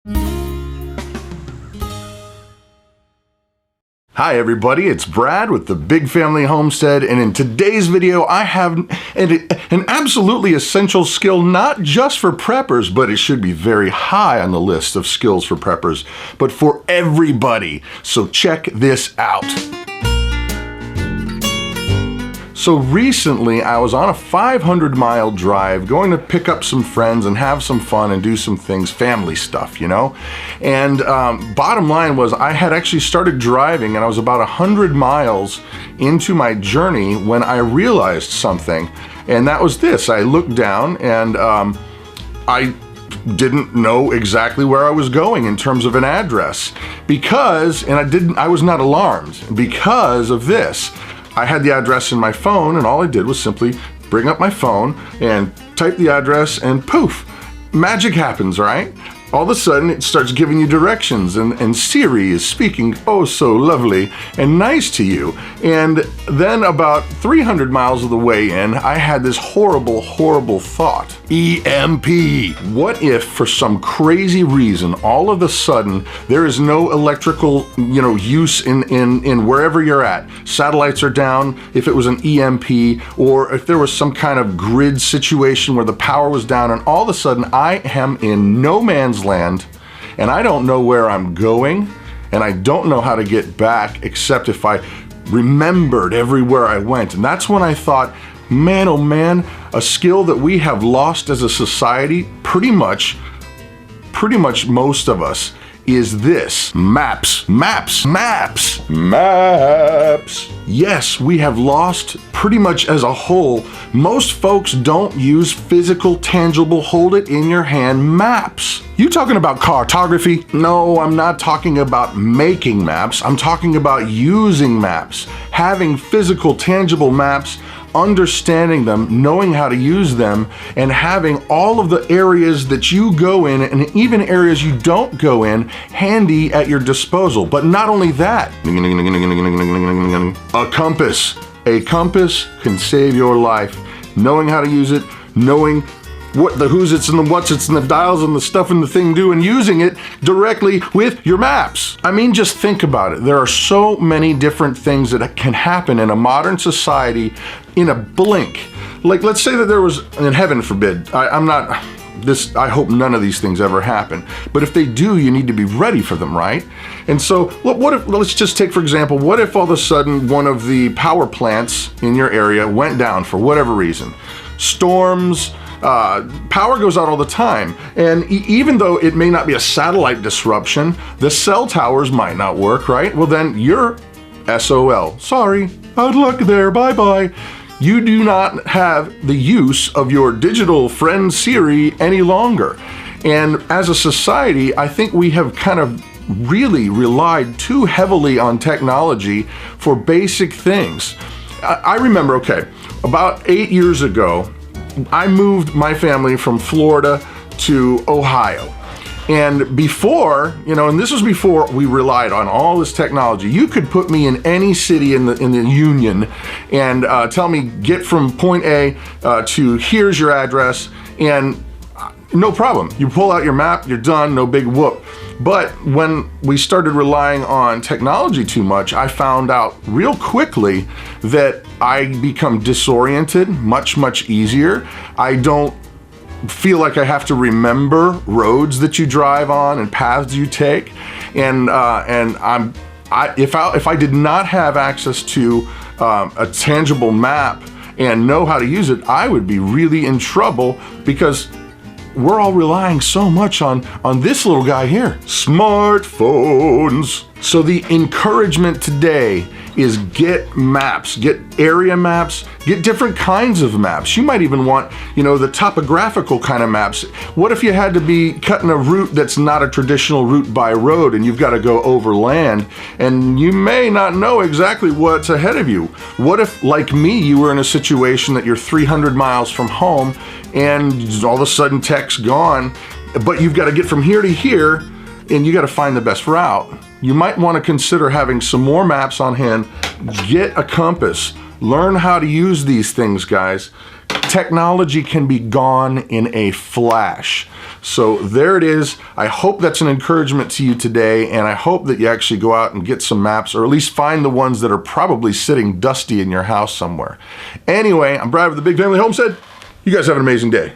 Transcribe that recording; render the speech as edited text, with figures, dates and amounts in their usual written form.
Hi everybody, it's Brad with the Big Family Homestead, and in today's video I have an absolutely essential skill, not just for preppers, but it should be very high on the list of skills for preppers, but for everybody. So check this out. So recently I was on a 500-mile drive going to pick up some friends and have some fun and do some things, family stuff, you know? And bottom line was I had actually started driving and I was about 100 miles into my journey when I realized something. And that was this. I looked down and I didn't know exactly where I was going in terms of an address because, and I was not alarmed because of this. I had the address in my phone and all I did was simply bring up my phone and type the address and poof, magic happens, right? All of a sudden it starts giving you directions and Siri is speaking oh so lovely and nice to you. And then about 300 miles of the way in, I had this horrible thought. EMP. What if for some crazy reason all of a sudden there is no electrical, use in wherever you're at? Satellites are down, if it was an EMP, or if there was some kind of grid situation where the power was down, and all of a sudden I am in no man's land and I don't know where I'm going and I don't know how to get back except if I remembered everywhere I went. And that's when I thought, man, oh man, a skill that we have lost as a society, pretty much most of us, is this: maps. Yes, we have lost pretty much as a whole. Most folks don't use physical, tangible, hold it in your hand maps. You talking about cartography? No, I'm not talking about making maps. I'm talking about using maps, having physical, tangible maps, understanding them, knowing how to use them, and having all of the areas that you go in and even areas you don't go in handy at your disposal. But not only that, a compass. A compass can save your life. Knowing how to use it, knowing what the who's it's and the what's it's and the dials and the stuff and the thing do, and using it directly with your maps. I mean, just think about it. There are so many different things that can happen in a modern society in a blink. Like, let's say that there was, and heaven forbid, I hope none of these things ever happen, but if they do, you need to be ready for them, right? And so what if, let's just take for example, what if all of a sudden one of the power plants in your area went down for whatever reason? Storms, power goes out all the time, and even though it may not be a satellite disruption, the cell towers might not work, right? Well then you're SOL. Sorry, hard luck there, bye-bye. You do not have the use of your digital friend Siri any longer. And as a society, I think we have kind of really relied too heavily on technology for basic things. I remember, okay, about 8 years ago, I moved my family from Florida to Ohio. And before, and this was before we relied on all this technology, you could put me in any city in the union and tell me get from point A to here's your address, and no problem. You pull out your map, you're done, no big whoop. But when we started relying on technology too much, I found out real quickly that I become disoriented much easier. I don't feel like I have to remember roads that you drive on and paths you take, and if I did not have access to a tangible map and know how to use it, I would be really in trouble because we're all relying so much on this little guy here, smartphones. So the encouragement today is get maps, get area maps, get different kinds of maps. You might even want, the topographical kind of maps. What if you had to be cutting a route that's not a traditional route by road and you've got to go over land and you may not know exactly what's ahead of you? What if, like me, you were in a situation that you're 300 miles from home and all of a sudden tech's gone, but you've got to get from here to here and you got to find the best route? You might want to consider having some more maps on hand. Get a compass. Learn how to use these things, guys. technology can be gone in a flash. So there it is. I hope that's an encouragement to you today, and I hope that you actually go out and get some maps, or at least find the ones that are probably sitting dusty in your house somewhere. Anyway, I'm Brad with the Big Family Homestead. You guys have an amazing day.